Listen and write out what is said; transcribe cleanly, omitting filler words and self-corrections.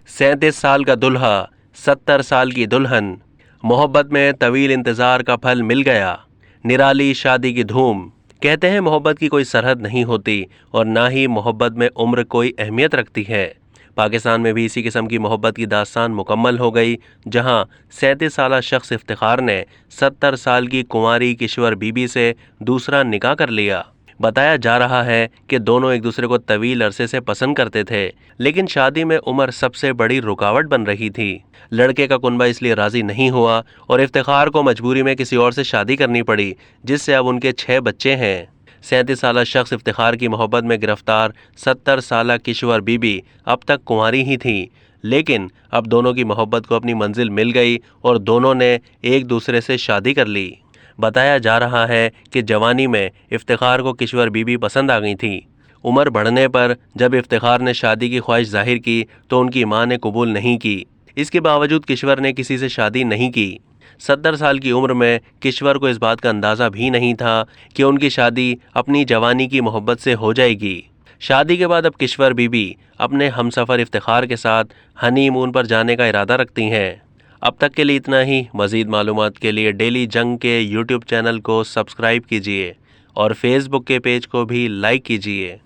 37 साल का दुल्हा, 70 साल की दुल्हन, मोहब्बत में तवील इंतजार का फल मिल गया, निराली शादी की धूम। कहते हैं मोहब्बत की कोई सरहद नहीं होती और ना ही मोहब्बत में उम्र कोई अहमियत रखती है। पाकिस्तान में भी इसी किस्म की मोहब्बत की दास्तान मुकम्मल हो गई, जहां 37 साला शख्स इफ्तिखार ने 70 साल की कुंवारी किश्वर बीबी से दूसरा निकाह कर लिया। बताया जा रहा है कि दोनों एक दूसरे को तवील अरसे से पसंद करते थे, लेकिन शादी में उम्र सबसे बड़ी रुकावट बन रही थी। लड़के का कुनबा इसलिए राजी नहीं हुआ और इफ्तिखार को मजबूरी में किसी और से शादी करनी पड़ी, जिससे अब उनके 6 बच्चे हैं। 37 साला शख्स इफ्तिखार की मोहब्बत में गिरफ्तार 70 साला किश्वर बीबी अब तक कुंवारी ही थी, लेकिन अब दोनों की मोहब्बत को अपनी मंजिल मिल गई और दोनों ने एक दूसरे से शादी कर ली। बताया जा रहा है कि जवानी में इफ्तिखार को किश्वर बीबी पसंद आ गई थी। उम्र बढ़ने पर जब इफ्तिखार ने शादी की ख्वाहिश जाहिर की तो उनकी मां ने कबूल नहीं की। इसके बावजूद किश्वर ने किसी से शादी नहीं की। 70 साल की उम्र में किश्वर को इस बात का अंदाज़ा भी नहीं था कि उनकी शादी अपनी जवानी की मोहब्बत से हो जाएगी। शादी के बाद अब किश्वर बीबी अपने हमसफ़र इफ्तिखार के साथ हनीमून पर जाने का इरादा रखती हैं। अब तक के लिए इतना ही। मज़ीद मालूमात के लिए डेली जंग के यूट्यूब चैनल को सब्सक्राइब कीजिए और फेसबुक के पेज को भी लाइक कीजिए।